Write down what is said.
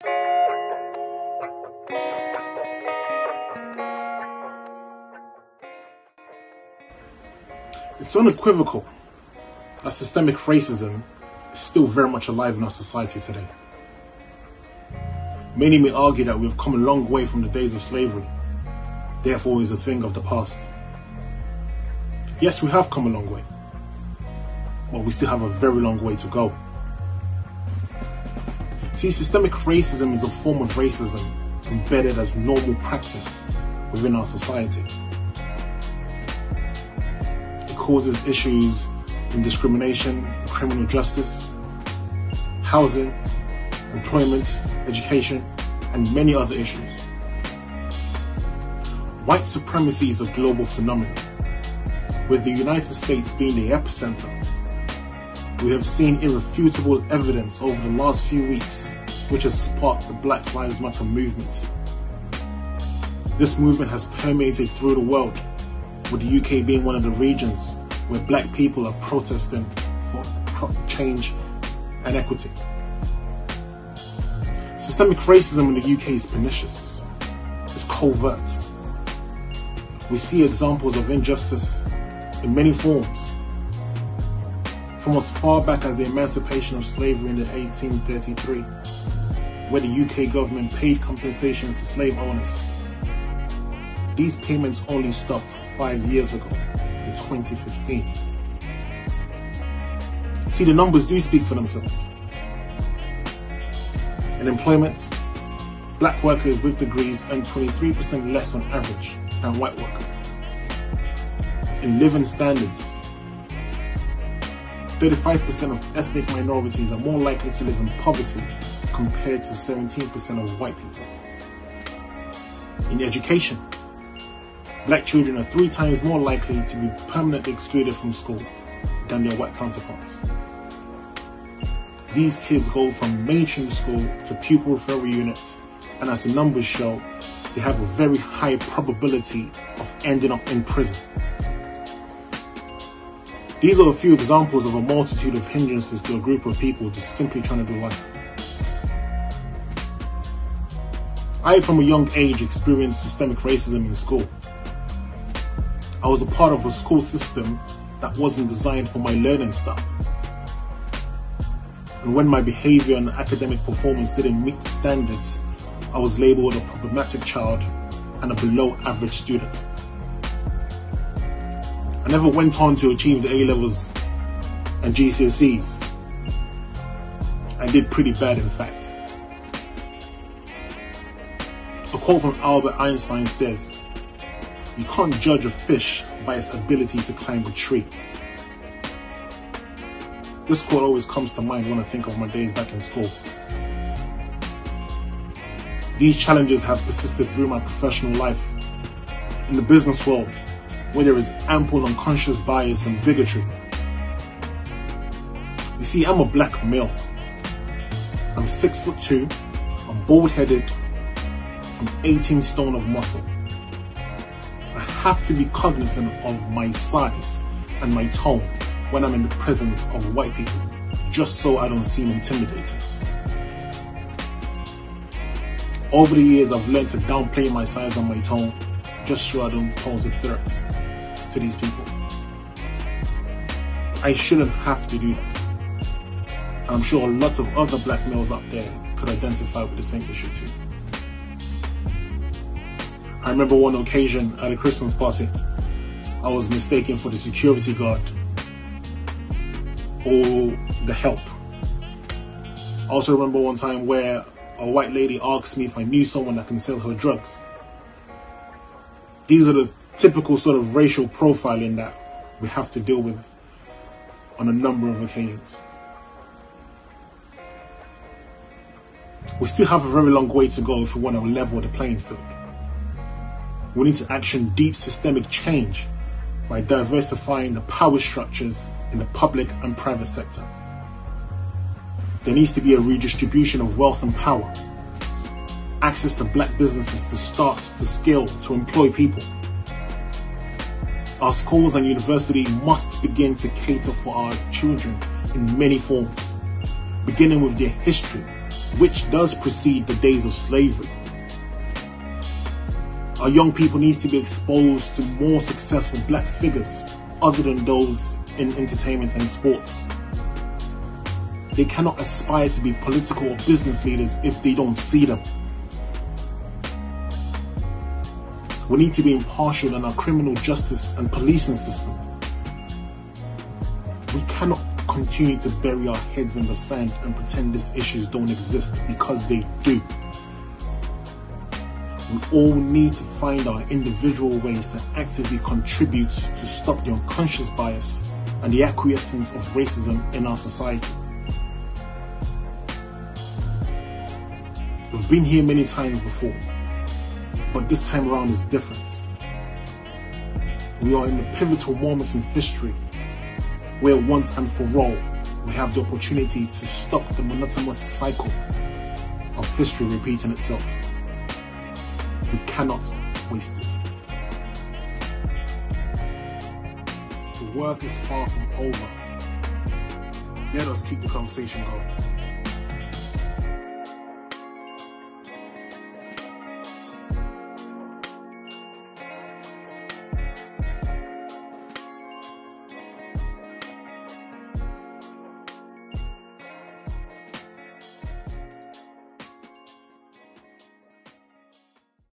It's unequivocal that systemic racism is still very much alive in our society today. Many may argue that we've come a long way from the days of slavery, therefore is a thing of the past. Yes, we have come a long way, but we still have a very long way to go. See, systemic racism is a form of racism embedded as normal practice within our society. It causes issues in discrimination, criminal justice, housing, employment, education, and many other issues. White supremacy is a global phenomenon, with the United States being the epicenter. We have seen irrefutable evidence over the last few weeks, which has sparked the Black Lives Matter movement. This movement has permeated through the world, with the UK being one of the regions where black people are protesting for change and equity. Systemic racism in the UK is pernicious. It's covert. We see examples of injustice in many forms, from as far back as the emancipation of slavery in 1833, where the UK government paid compensations to slave owners. These payments only stopped 5 years ago, in 2015. See, the numbers do speak for themselves. In employment, black workers with degrees earn 23% less on average than white workers. In living standards, 35% of ethnic minorities are more likely to live in poverty compared to 17% of white people. In education, black children are 3 times more likely to be permanently excluded from school than their white counterparts. These kids go from mainstream school to pupil referral units, and as the numbers show, they have a very high probability of ending up in prison. These are a few examples of a multitude of hindrances to a group of people just simply trying to do life. I, from a young age, experienced systemic racism in school. I was a part of a school system that wasn't designed for my learning style. And when my behavior and academic performance didn't meet the standards, I was labeled a problematic child and a below average student. I never went on to achieve the A-levels and GCSEs. I did pretty bad, in fact. A quote from Albert Einstein says, "You can't judge a fish by its ability to climb a tree." This quote always comes to mind when I think of my days back in school. These challenges have persisted through my professional life. In the business world, where there is ample unconscious bias and bigotry. You see, I'm a black male. I'm 6'2", I'm bald-headed, I'm 18 stone of muscle. I have to be cognizant of my size and my tone when I'm in the presence of white people, just so I don't seem intimidating. Over the years, I've learned to downplay my size and my tone, just so I don't pose a threat to these people. I shouldn't have to do that. And I'm sure a lot of other black males out there could identify with the same issue too. I remember one occasion at a Christmas party, I was mistaken for the security guard or the help. I also remember one time where a white lady asked me if I knew someone that can sell her drugs. These are the typical sort of racial profiling that we have to deal with on a number of occasions. We still have a very long way to go if we want to level the playing field. We need to action deep systemic change by diversifying the power structures in the public and private sector. There needs to be a redistribution of wealth and power, access to black businesses to start, to scale, to employ people. Our schools and universities must begin to cater for our children in many forms, beginning with their history, which does precede the days of slavery. Our young people need to be exposed to more successful black figures other than those in entertainment and sports. They cannot aspire to be political or business leaders if they don't see them. We need to be impartial in our criminal justice and policing system. We cannot continue to bury our heads in the sand and pretend these issues don't exist, because they do. We all need to find our individual ways to actively contribute to stop the unconscious bias and the acquiescence of racism in our society. We've been here many times before, but this time around is different. We are in a pivotal moment in history where once and for all, we have the opportunity to stop the monotonous cycle of history repeating itself. We cannot waste it. The work is far from over. Let us keep the conversation going.